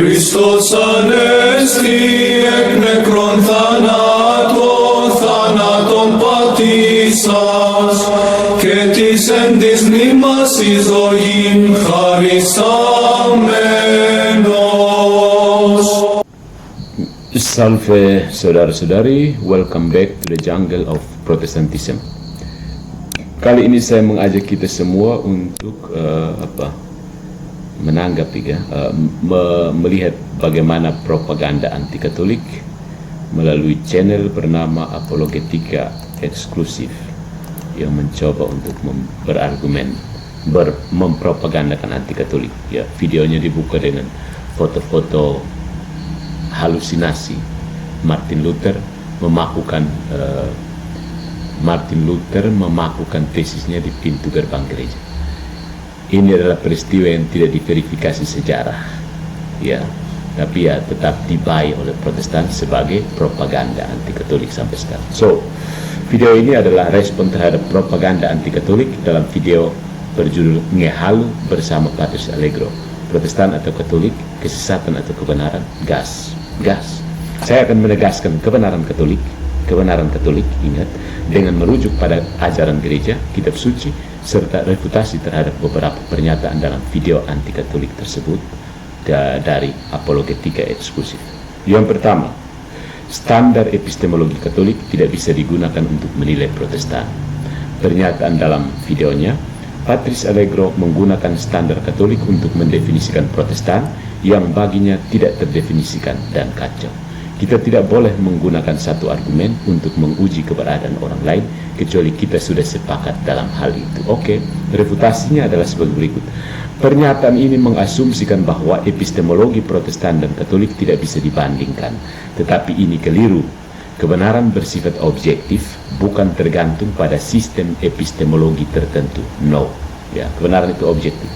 Χριστός ανέστη εκ νεκρών θάνατον πατήσας και της εν της μνήμας εις ζωήν χαρισάμενος. Salve saudara-saudari, welcome back to the jungle of Protestantism. Kali ini saya mengajak kita semua untuk menanggapi melihat bagaimana propaganda anti-Katolik melalui channel bernama Apologetika Eksklusif yang mencoba untuk berargumen mempropagandakan anti-Katolik. Ya, videonya dibuka dengan foto-foto halusinasi Martin Luther memakukan tesisnya di pintu gerbang gereja. Ini adalah peristiwa yang tidak diverifikasi sejarah, ya, tapi ya tetap dibayi oleh Protestan sebagai propaganda anti-Katolik sampai sekarang. So, video ini adalah respon terhadap propaganda anti-Katolik dalam video berjudul Ngehalu bersama Patrice Allegro, Protestan atau Katolik, kesesatan atau kebenaran, gas. Saya akan menegaskan kebenaran Katolik, ingat, dengan merujuk pada ajaran gereja, kitab suci, serta refutasi terhadap beberapa pernyataan dalam video anti-Katolik tersebut dari Apologetika Eksklusif. Yang pertama, standar epistemologi Katolik tidak bisa digunakan untuk menilai Protestan. Pernyataan dalam videonya, Patrice Allegro menggunakan standar Katolik untuk mendefinisikan Protestan yang baginya tidak terdefinisikan dan kacau. Kita tidak boleh menggunakan satu argumen untuk menguji keberadaan orang lain kecuali kita sudah sepakat dalam hal itu. Oke, refutasinya adalah sebagai berikut. Pernyataan ini mengasumsikan bahwa epistemologi Protestan dan Katolik tidak bisa dibandingkan, tetapi ini keliru. Kebenaran bersifat objektif, bukan tergantung pada sistem epistemologi tertentu. No, ya, kebenaran itu objektif.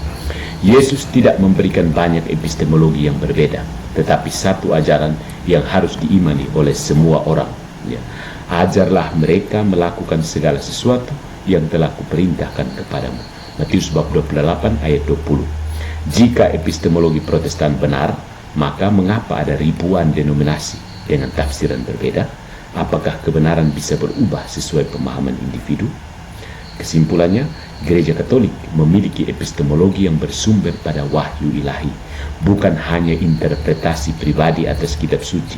Yesus tidak memberikan banyak epistemologi yang berbeda, tetapi satu ajaran yang harus diimani oleh semua orang. Ya. Ajarlah mereka melakukan segala sesuatu yang telah kuperintahkan kepadamu. Matius bab 28 ayat 20. Jika epistemologi Protestan benar, maka mengapa ada ribuan denominasi dengan tafsiran berbeda? Apakah kebenaran bisa berubah sesuai pemahaman individu? Kesimpulannya, Gereja Katolik memiliki epistemologi yang bersumber pada wahyu ilahi, bukan hanya interpretasi pribadi atas kitab suci.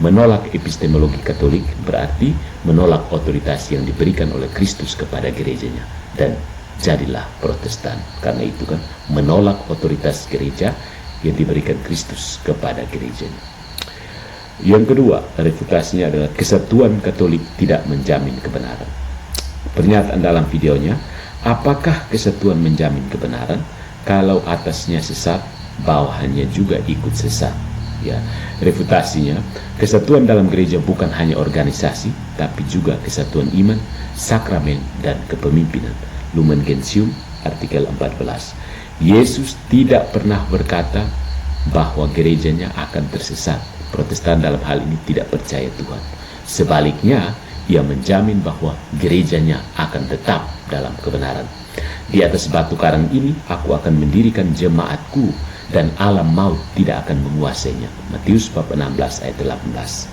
Menolak epistemologi Katolik berarti menolak otoritas yang diberikan oleh Kristus kepada gerejanya, dan jadilah Protestan. Karena itu kan, menolak otoritas gereja yang diberikan Kristus kepada gerejanya. Yang kedua, refutasinya adalah kesatuan Katolik tidak menjamin kebenaran. Pernyataan dalam videonya, apakah kesatuan menjamin kebenaran? Kalau atasnya sesat, bawahannya juga ikut sesat. Ya, refutasinya, kesatuan dalam gereja bukan hanya organisasi, tapi juga kesatuan iman, sakramen, dan kepemimpinan. Lumen Gentium, artikel 14. Yesus tidak pernah berkata bahwa gerejanya akan tersesat. Protestan dalam hal ini tidak percaya Tuhan. Sebaliknya, ia menjamin bahwa gerejanya akan tetap dalam kebenaran. Di atas batu karang ini, aku akan mendirikan jemaatku, dan alam maut tidak akan menguasainya. Matius bab 16 ayat 18.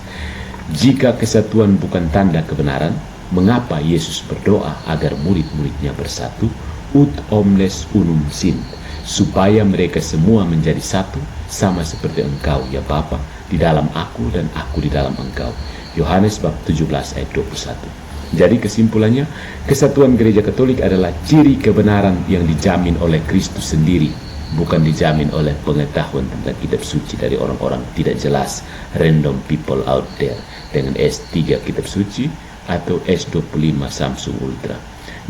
Jika kesatuan bukan tanda kebenaran, mengapa Yesus berdoa agar murid-muridnya bersatu? Ut omnes unum sint, supaya mereka semua menjadi satu, sama seperti engkau ya Bapa di dalam aku dan aku di dalam engkau. Yohanes bab 17 ayat 21. Jadi kesimpulannya, kesatuan gereja Katolik adalah ciri kebenaran yang dijamin oleh Kristus sendiri, bukan dijamin oleh pengetahuan tentang kitab suci dari orang-orang tidak jelas, random people out there dengan S3 kitab suci atau S25 Samsung Ultra.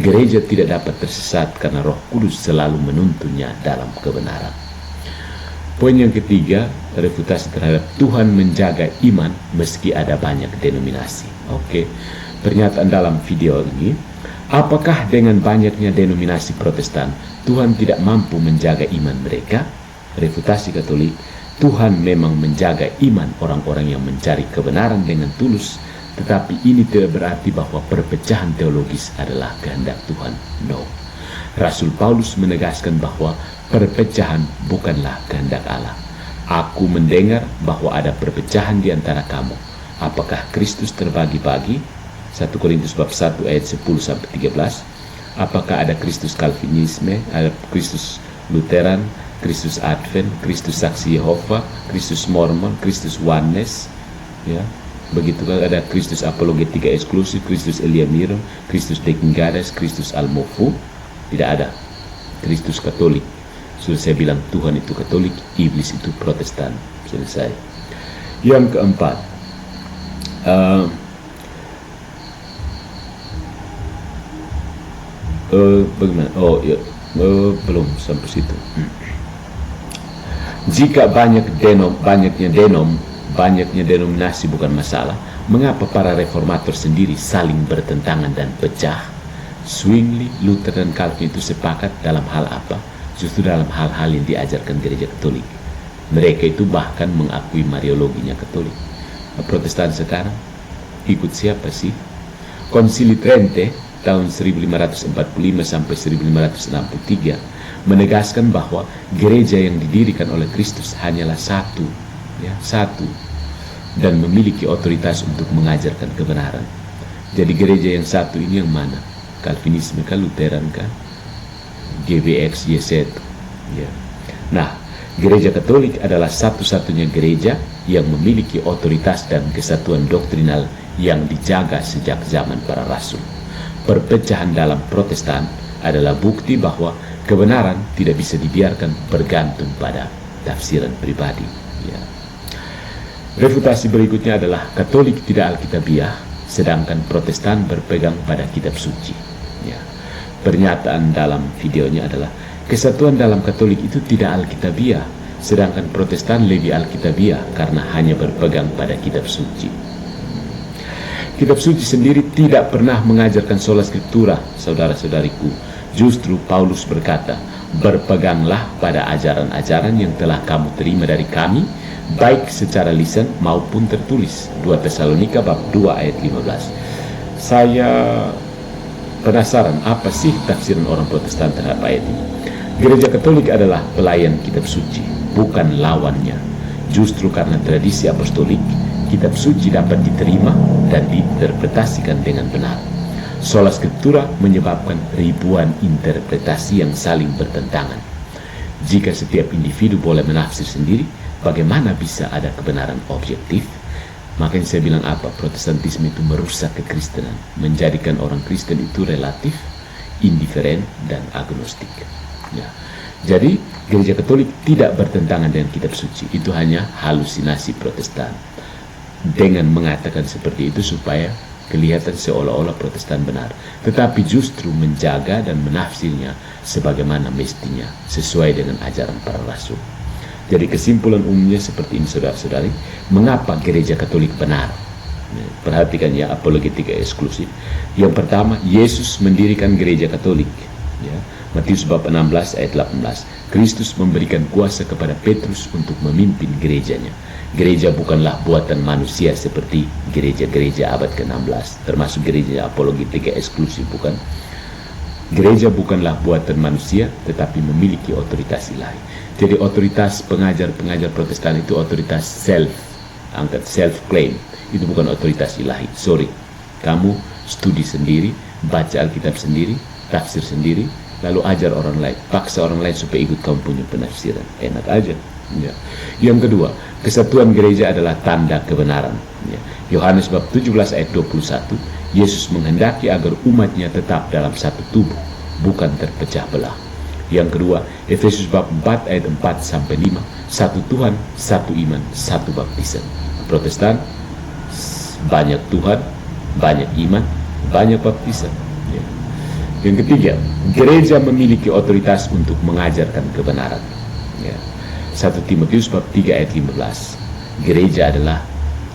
Gereja tidak dapat tersesat karena Roh Kudus selalu menuntunnya dalam kebenaran. Poin yang ketiga, refutasi terhadap Tuhan menjaga iman meski ada banyak denominasi. Oke, pernyataan dalam video ini, apakah dengan banyaknya denominasi Protestan, Tuhan tidak mampu menjaga iman mereka? Refutasi Katolik, Tuhan memang menjaga iman orang-orang yang mencari kebenaran dengan tulus, tetapi ini tidak berarti bahwa perpecahan teologis adalah kehendak Tuhan. No. Rasul Paulus menegaskan bahwa perpecahan bukanlah kehendak Allah. Aku mendengar bahwa ada perpecahan di antara kamu. Apakah Kristus terbagi-bagi? 1 Korintus bab 1 ayat 10 sampai 13. Apakah ada Kristus Calvinisme, ada Kristus Lutheran, Kristus Advent, Kristus Saksi Yehova, Kristus Mormon, Kristus Oneness, ya. Begitu kan ada Kristus Apologetika Eksklusif, Kristus Elia Miro, Kristus Dekingadas, Kristus Almofu. Tidak ada. Kristus Katolik. Sudah saya bilang Tuhan itu Katolik, iblis itu Protestan. Selesai. Yang keempat, bagaimana? Belum sampai situ. Jika banyaknya denominasi bukan masalah, mengapa para reformator sendiri saling bertentangan dan pecah? Zwingli, Luther, dan Calvin itu sepakat dalam hal apa? Justru dalam hal-hal yang diajarkan gereja Katolik. Mereka itu bahkan mengakui Mariologinya Katolik. Protestan sekarang ikut siapa sih? Konsili Trente tahun 1545 sampai 1563 menegaskan bahwa gereja yang didirikan oleh Kristus hanyalah satu, dan memiliki otoritas untuk mengajarkan kebenaran. Jadi gereja yang satu ini yang mana? Calvinisme kah, Lutheran kah, GBX, YZ? Ya. Nah, gereja Katolik adalah satu-satunya gereja yang memiliki otoritas dan kesatuan doktrinal yang dijaga sejak zaman para rasul. Perpecahan dalam Protestan adalah bukti bahwa kebenaran tidak bisa dibiarkan bergantung pada tafsiran pribadi. Ya. Refutasi berikutnya adalah Katolik tidak alkitabiah, sedangkan Protestan berpegang pada kitab suci. Ya. Pernyataan dalam videonya adalah kesatuan dalam Katolik itu tidak alkitabiah, sedangkan Protestan lebih alkitabiah karena hanya berpegang pada kitab suci. Kitab suci sendiri tidak pernah mengajarkan sola scriptura, saudara-saudariku. Justru Paulus berkata, berpeganglah pada ajaran-ajaran yang telah kamu terima dari kami, baik secara lisan maupun tertulis. 2 Tesalonika bab 2 ayat 15. Saya penasaran apa sih tafsiran orang Protestan terhadap ayat ini. Gereja Katolik adalah pelayan kitab suci, bukan lawannya. Justru karena tradisi apostolik, kitab suci dapat diterima dan diinterpretasikan dengan benar. Sola scriptura menyebabkan ribuan interpretasi yang saling bertentangan. Jika setiap individu boleh menafsir sendiri, bagaimana bisa ada kebenaran objektif? Makanya saya bilang apa? Protestantisme itu merusak kekristenan, menjadikan orang Kristen itu relatif, indiferen, dan agnostik. Ya. Jadi gereja Katolik tidak bertentangan dengan kitab suci. Itu hanya halusinasi Protestan. Dengan mengatakan seperti itu supaya kelihatan seolah-olah Protestan benar, tetapi justru menjaga dan menafsirnya sebagaimana mestinya, sesuai dengan ajaran para rasul. Jadi kesimpulan umumnya seperti ini, saudara-saudari. Mengapa gereja Katolik benar? Perhatikan ya, apologetika eksklusif. Yang pertama, Yesus mendirikan gereja Katolik. Ya. Matius bab 16 ayat 18. Kristus memberikan kuasa kepada Petrus untuk memimpin gerejanya. Gereja bukanlah buatan manusia seperti gereja-gereja abad ke-16, termasuk gereja apologetika eksklusif, bukan. Gereja bukanlah buatan manusia, tetapi memiliki otoritas ilahi. Jadi otoritas pengajar-pengajar Protestan itu otoritas angkat self-claim. Itu bukan otoritas ilahi. Sorry. Kamu studi sendiri, baca Alkitab sendiri, tafsir sendiri, lalu ajar orang lain. Paksa orang lain supaya ikut kamu punya penafsiran. Enak aja. Ya. Yang kedua, kesatuan gereja adalah tanda kebenaran. Ya. Yohanes bab 17 ayat 21, Yesus menghendaki agar umatnya tetap dalam satu tubuh, bukan terpecah belah. Yang kedua, Efesus bab 4 ayat 4 sampai 5, satu Tuhan, satu iman, satu baptisan. Protestan, banyak Tuhan, banyak iman, banyak baptisan. Ya. Yang ketiga, gereja memiliki otoritas untuk mengajarkan kebenaran. Ya. 1 Timotius bab 3 ayat 15. Gereja adalah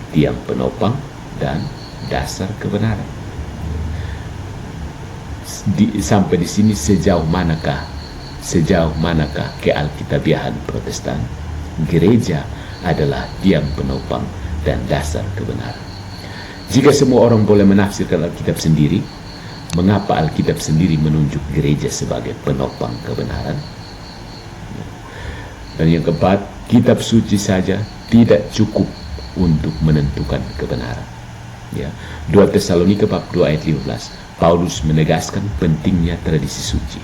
tiang penopang dan dasar kebenaran. Sampai di sini sejauh manakah kealkitabiahan Protestan? Gereja adalah tiang penopang dan dasar kebenaran. Jika semua orang boleh menafsirkan Alkitab sendiri, mengapa Alkitab sendiri menunjuk gereja sebagai penopang kebenaran? Dan yang keempat, kitab suci saja tidak cukup untuk menentukan kebenaran. Ya, 2 Tesalonika bab 2 ayat 15. Paulus menegaskan pentingnya tradisi suci.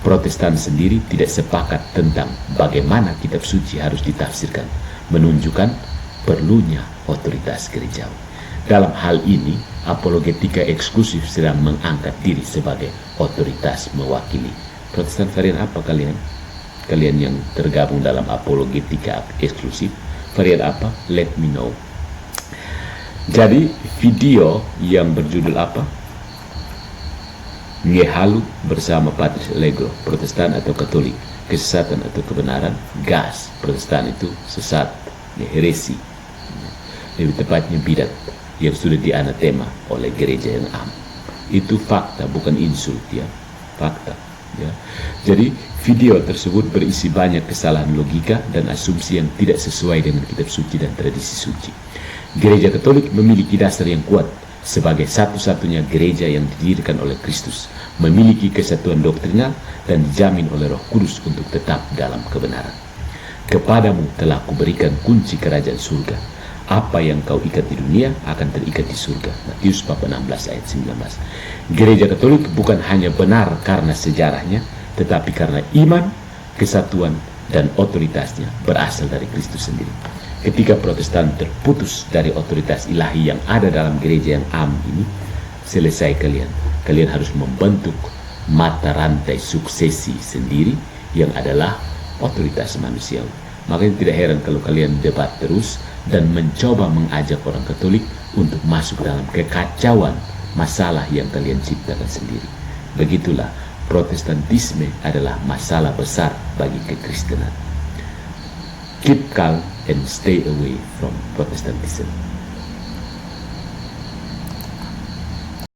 Protestan sendiri tidak sepakat tentang bagaimana kitab suci harus ditafsirkan, menunjukkan perlunya otoritas gerejawi. Dalam hal ini, apologetika eksklusif sedang mengangkat diri sebagai otoritas mewakili. Protestan varian apa kalian? Kalian yang tergabung dalam apologetika eksklusif, varian apa? Let me know. Jadi, video yang berjudul apa? Ngehalu bersama Patrice Allegro, Protestan atau Katolik, kesesatan atau kebenaran, gas. Protestan itu sesat, heresi. Lebih tepatnya bidat yang sudah dianatema oleh gereja yang am. Itu fakta, bukan insult ya, fakta. Ya. Jadi video tersebut berisi banyak kesalahan logika dan asumsi yang tidak sesuai dengan kitab suci dan tradisi suci. Gereja Katolik memiliki dasar yang kuat sebagai satu-satunya gereja yang didirikan oleh Kristus, memiliki kesatuan doktrinal dan dijamin oleh Roh Kudus untuk tetap dalam kebenaran. Kepadamu telah kuberikan kunci kerajaan surga. Apa yang kau ikat di dunia akan terikat di surga. Matius bab 16 ayat 19. Gereja Katolik bukan hanya benar karena sejarahnya, tetapi karena iman, kesatuan, dan otoritasnya berasal dari Kristus sendiri. Ketika Protestan terputus dari otoritas ilahi yang ada dalam gereja yang am ini, selesai kalian. Kalian harus membentuk mata rantai suksesi sendiri yang adalah otoritas manusiawi. Makanya tidak heran kalau kalian debat terus dan mencoba mengajak orang Katolik untuk masuk dalam kekacauan masalah yang kalian ciptakan sendiri. Begitulah, Protestantisme adalah masalah besar bagi kekristenan. Keep calm and stay away from Protestantism.